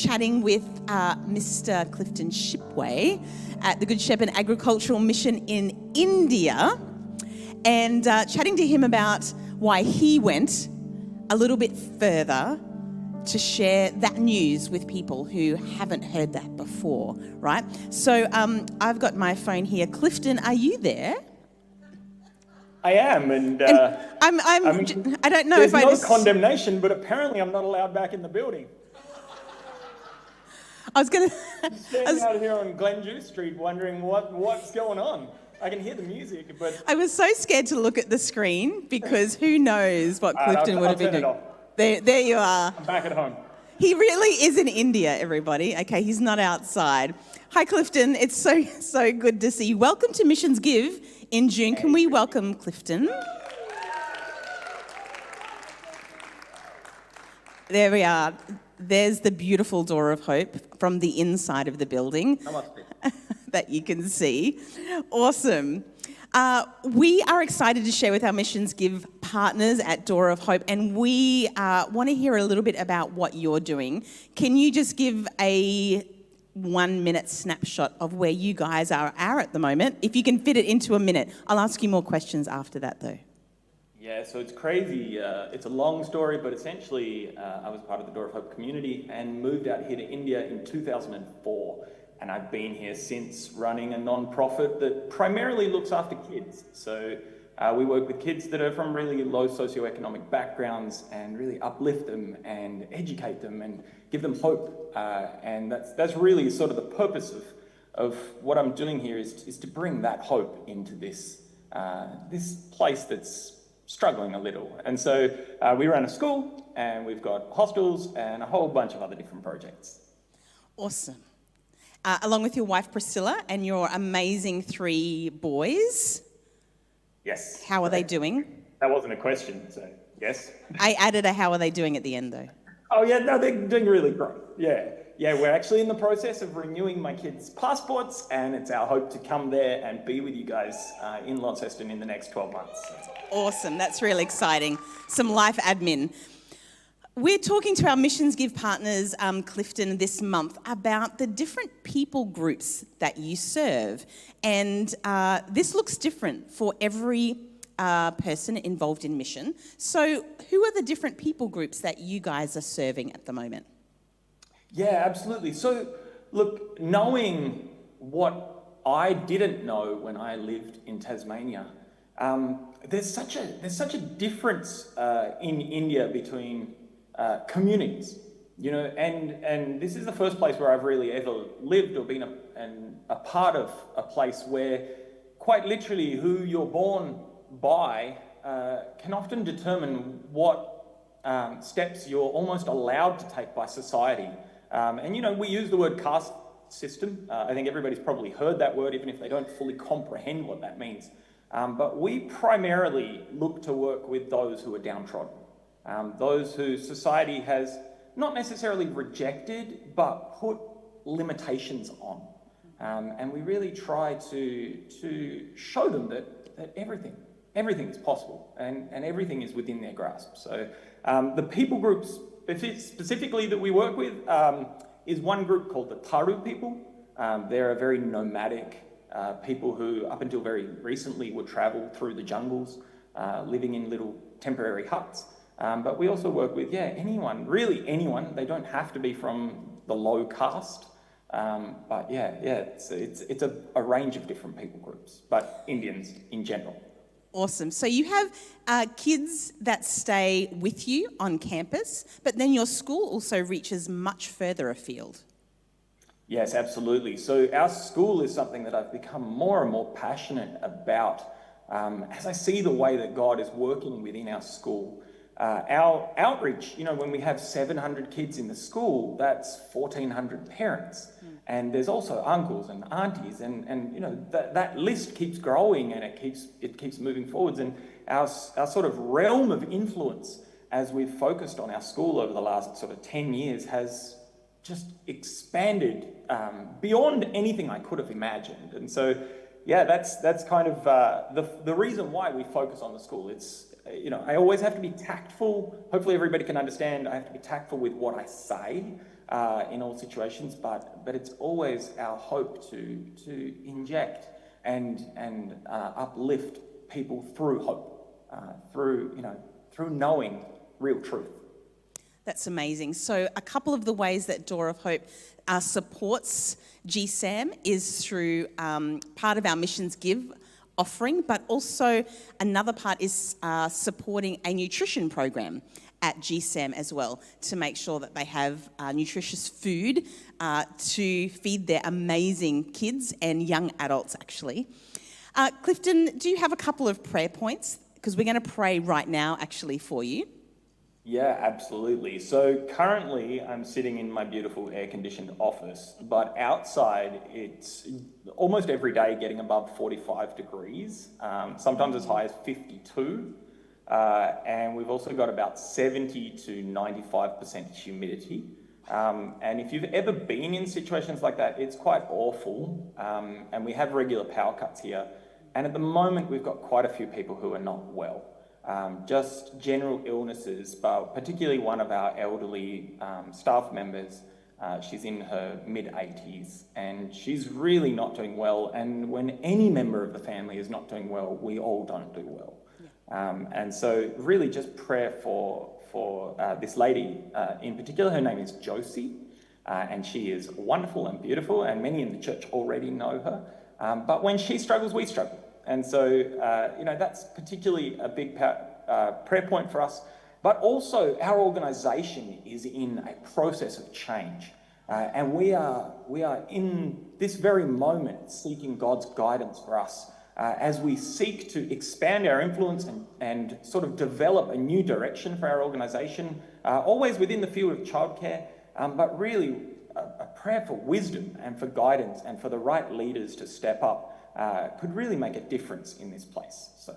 Chatting with Mr. Clifton Shipway at the Good Shepherd Agricultural Mission in India, and chatting to him about why he went a little bit further to share that news with people who haven't heard that before, right? So I've got my phone here. Clifton, are you there? I am, and I don't know there's if no condemnation, but apparently I'm not allowed back in the building. I was going to... Standing out here on Glendew Street wondering what's going on. I can hear the music, but... I was so scared to look at the screen because who knows what Clifton would have been doing. There you are. I'm back at home. He really is in India, everybody. Okay, he's not outside. Hi, Clifton. It's so good to see you. Welcome to MissionsGive in June. Can we welcome Clifton? There we are. There's the beautiful door of hope from the inside of the building that you can see. Awesome. We are excited to share with our MissionsGive partners at Door of Hope, and we want to hear a little bit about what you're doing. Can you just give a 1-minute snapshot of where you guys are at the moment? If you can fit it into a minute. I'll ask you more questions after that, though. Yeah, so it's crazy. It's a long story, but essentially I was part of the Door of Hope community and moved out here to India in 2004. And I've been here since, running a non-profit that primarily looks after kids. So we work with kids that are from really low socioeconomic backgrounds and really uplift them and educate them and give them hope. And that's really sort of the purpose of what I'm doing here is to bring that hope into this place that's struggling a little. And so we run a school, and we've got hostels and a whole bunch of other different projects. Awesome. Along with your wife Priscilla and your amazing 3 boys. Yes. How are they doing? That wasn't a question, so yes. I added a how are they doing at the end though. Oh yeah, no, they're doing really great. Yeah, we're actually in the process of renewing my kids' passports, and it's our hope to come there and be with you guys in Launceston in the next 12 months. Awesome, that's really exciting. Some life admin. We're talking to our MissionsGive partners, Clifton, this month about the different people groups that you serve. And this looks different for every person involved in mission. So who are the different people groups that you guys are serving at the moment? Yeah, absolutely. So look, knowing what I didn't know when I lived in Tasmania, there's such a difference in India between communities, you know, and this is the first place where I've really ever lived or been a part of a place where quite literally who you're born by can often determine what steps you're almost allowed to take by society. And you know, we use the word caste system. I think everybody's probably heard that word, even if they don't fully comprehend what that means. But we primarily look to work with those who are downtrodden. Those who society has not necessarily rejected, but put limitations on. And we really try to show them that everything is possible and everything is within their grasp. So the people groups specifically that we work with is one group called the Taru people. They're a very nomadic people who up until very recently would travel through the jungles, living in little temporary huts. But we also work with, anyone, really anyone. They don't have to be from the low caste. But it's a range of different people groups, but Indians in general. Awesome. So you have kids that stay with you on campus, but then your school also reaches much further afield. Yes, absolutely. So our school is something that I've become more and more passionate about as I see the way that God is working within our school. Our outreach, you know, when we have 700 kids in the school, that's 1,400 parents. And there's also uncles and aunties, and you know, that list keeps growing, and it keeps moving forwards. And our sort of realm of influence, as we've focused on our school over the last sort of 10 years, has just expanded beyond anything I could have imagined. And so, yeah, that's kind of the reason why we focus on the school. It's, you know, I always have to be tactful. Hopefully everybody can understand I have to be tactful with what I say. in all situations, but it's always our hope to inject and uplift people through hope, through knowing real truth. That's amazing. So a couple of the ways that Door of Hope supports GSAM is through part of our MissionsGive offering, but also another part is supporting a nutrition program at GSAM as well, to make sure that they have nutritious food to feed their amazing kids and young adults, actually. Clifton, do you have a couple of prayer points? Because we're going to pray right now, actually, for you. Yeah, absolutely. So currently I'm sitting in my beautiful air-conditioned office, but outside it's almost every day getting above 45 degrees, sometimes as high as 52. And we've also got about 70 to 95% humidity. And if you've ever been in situations like that, it's quite awful. And we have regular power cuts here. And at the moment, we've got quite a few people who are not well. Just general illnesses, but particularly one of our elderly staff members, she's in her mid-80s and she's really not doing well. And when any member of the family is not doing well, we all don't do well. And so really just prayer for this lady in particular. Her name is Josie, and she is wonderful and beautiful, and many in the church already know her. But when she struggles, we struggle. And so, that's particularly a big prayer point for us. But also our organisation is in a process of change. And we are in this very moment seeking God's guidance for us as we seek to expand our influence and sort of develop a new direction for our organisation, always within the field of childcare, but really a prayer for wisdom and for guidance and for the right leaders to step up could really make a difference in this place. So